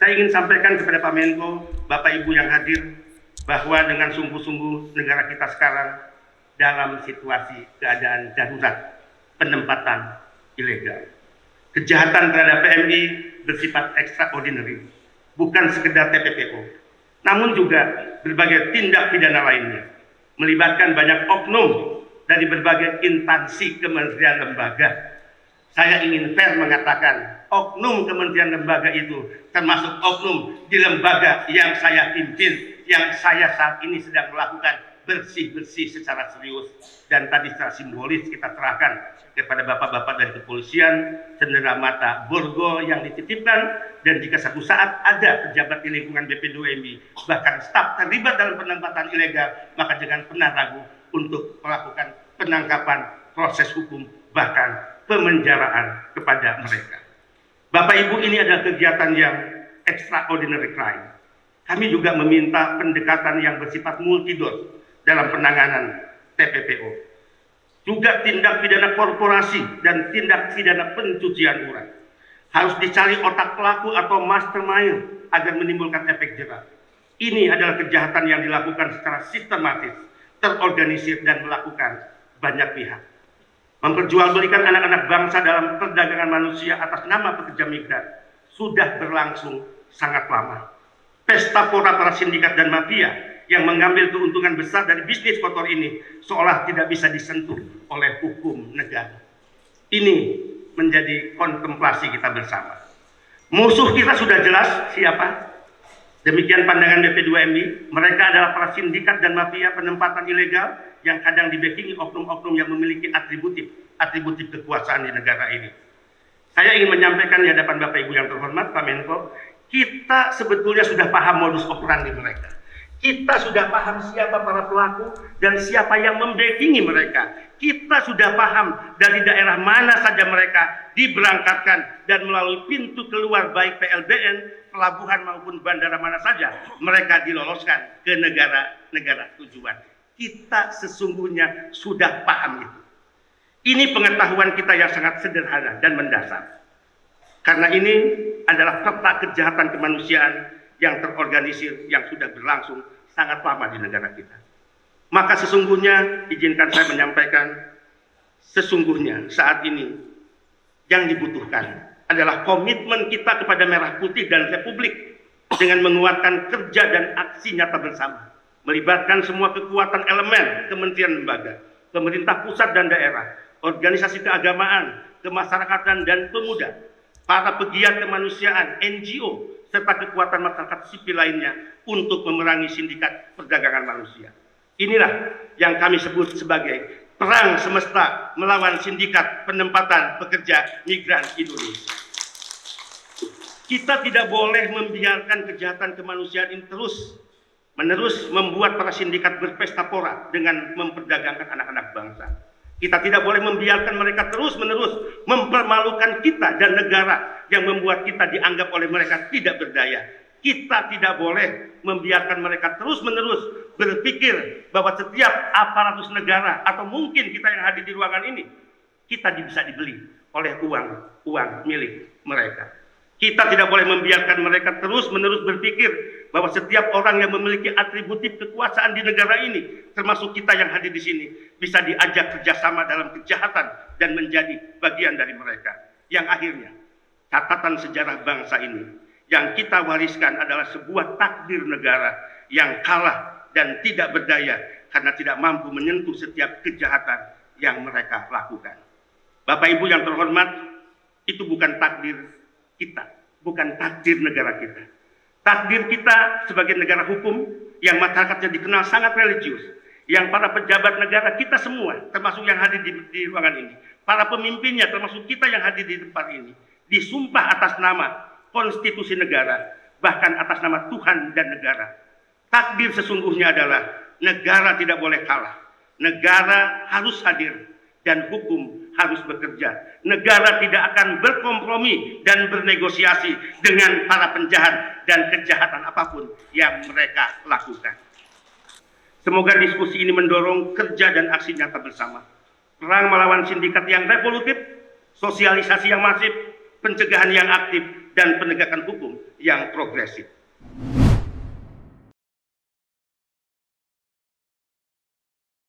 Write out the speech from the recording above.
Saya ingin sampaikan kepada Pak Menko, Bapak Ibu yang hadir, bahwa dengan sungguh-sungguh negara kita sekarang dalam situasi keadaan darurat penempatan ilegal. Kejahatan terhadap PMI bersifat extraordinary, bukan sekedar TPPO, namun juga berbagai tindak pidana lainnya, melibatkan banyak oknum dari berbagai instansi kementerian lembaga. Saya ingin fair mengatakan, oknum kementerian lembaga itu termasuk oknum di lembaga yang saya pimpin, yang saya saat ini sedang melakukan bersih-bersih secara serius. Dan tadi secara simbolis kita serahkan kepada bapak-bapak dari kepolisian cendera mata borgol yang dititipkan, dan jika satu saat ada pejabat di lingkungan BP2MI bahkan staf terlibat dalam penempatan ilegal, maka jangan pernah ragu untuk melakukan penangkapan, proses hukum, bahkan pemenjaraan kepada mereka. Bapak Ibu, ini adalah kegiatan yang extraordinary crime. Kami juga meminta pendekatan yang bersifat multidos dalam penanganan TPPO. Juga tindak pidana korporasi dan tindak pidana pencucian uang. Harus dicari otak pelaku atau mastermind agar menimbulkan efek jerah. Ini adalah kejahatan yang dilakukan secara sistematis, terorganisir, dan melakukan banyak pihak. Memperjualbelikan anak-anak bangsa dalam perdagangan manusia atas nama pekerja migran sudah berlangsung sangat lama. Pesta pora para sindikat dan mafia yang mengambil keuntungan besar dari bisnis kotor ini seolah tidak bisa disentuh oleh hukum negara. Ini menjadi kontemplasi kita bersama. Musuh kita sudah jelas siapa. Demikian pandangan BP2MI, mereka adalah para sindikat dan mafia penempatan ilegal yang kadang dibackingi oknum-oknum yang memiliki atributif kekuasaan di negara ini. Saya ingin menyampaikan di hadapan Bapak Ibu yang terhormat, Pak Menko, kita sebetulnya sudah paham modus operandi mereka. Kita sudah paham siapa para pelaku dan siapa yang membackingi mereka. Kita sudah paham dari daerah mana saja mereka diberangkatkan dan melalui pintu keluar baik PLBN, pelabuhan maupun bandara mana saja mereka diloloskan ke negara-negara tujuan. Kita sesungguhnya sudah paham itu. Ini pengetahuan kita yang sangat sederhana dan mendasar. Karena ini adalah peta kejahatan kemanusiaan yang terorganisir, yang sudah berlangsung sangat lama di negara kita. Maka sesungguhnya, izinkan saya menyampaikan, sesungguhnya saat ini yang dibutuhkan adalah komitmen kita kepada Merah Putih dan Republik dengan menguatkan kerja dan aksi nyata bersama, melibatkan semua kekuatan elemen kementerian lembaga, pemerintah pusat dan daerah, organisasi keagamaan, kemasyarakatan dan pemuda, para pegiat kemanusiaan, NGO, serta kekuatan masyarakat sipil lainnya untuk memerangi sindikat perdagangan manusia. Inilah yang kami sebut sebagai perang semesta melawan sindikat penempatan pekerja migran Indonesia. Kita tidak boleh membiarkan kejahatan kemanusiaan ini terus-menerus membuat para sindikat berpesta pora dengan memperdagangkan anak-anak bangsa. Kita tidak boleh membiarkan mereka terus-menerus mempermalukan kita dan negara yang membuat kita dianggap oleh mereka tidak berdaya. Kita tidak boleh membiarkan mereka terus-menerus berpikir bahwa setiap aparatus negara atau mungkin kita yang hadir di ruangan ini, kita bisa dibeli oleh uang milik mereka. Kita tidak boleh membiarkan mereka terus-menerus berpikir bahwa setiap orang yang memiliki atributif kekuasaan di negara ini, termasuk kita yang hadir di sini, bisa diajak kerjasama dalam kejahatan dan menjadi bagian dari mereka. Yang akhirnya, catatan sejarah bangsa ini yang kita wariskan adalah sebuah takdir negara yang kalah dan tidak berdaya karena tidak mampu menyentuh setiap kejahatan yang mereka lakukan. Bapak Ibu yang terhormat, itu bukan takdir kita, bukan takdir negara kita. Takdir kita sebagai negara hukum yang masyarakatnya dikenal sangat religius, yang para pejabat negara kita semua, termasuk yang hadir di ruangan ini, para pemimpinnya termasuk kita yang hadir di tempat ini, disumpah atas nama konstitusi negara, bahkan atas nama Tuhan dan negara. Takdir sesungguhnya adalah negara tidak boleh kalah, negara harus hadir, dan hukum harus bekerja. Negara tidak akan berkompromi dan bernegosiasi dengan para penjahat dan kejahatan apapun yang mereka lakukan. Semoga diskusi ini mendorong kerja dan aksi nyata bersama. Perang melawan sindikat yang revolutif, sosialisasi yang masif, pencegahan yang aktif, dan penegakan hukum yang progresif.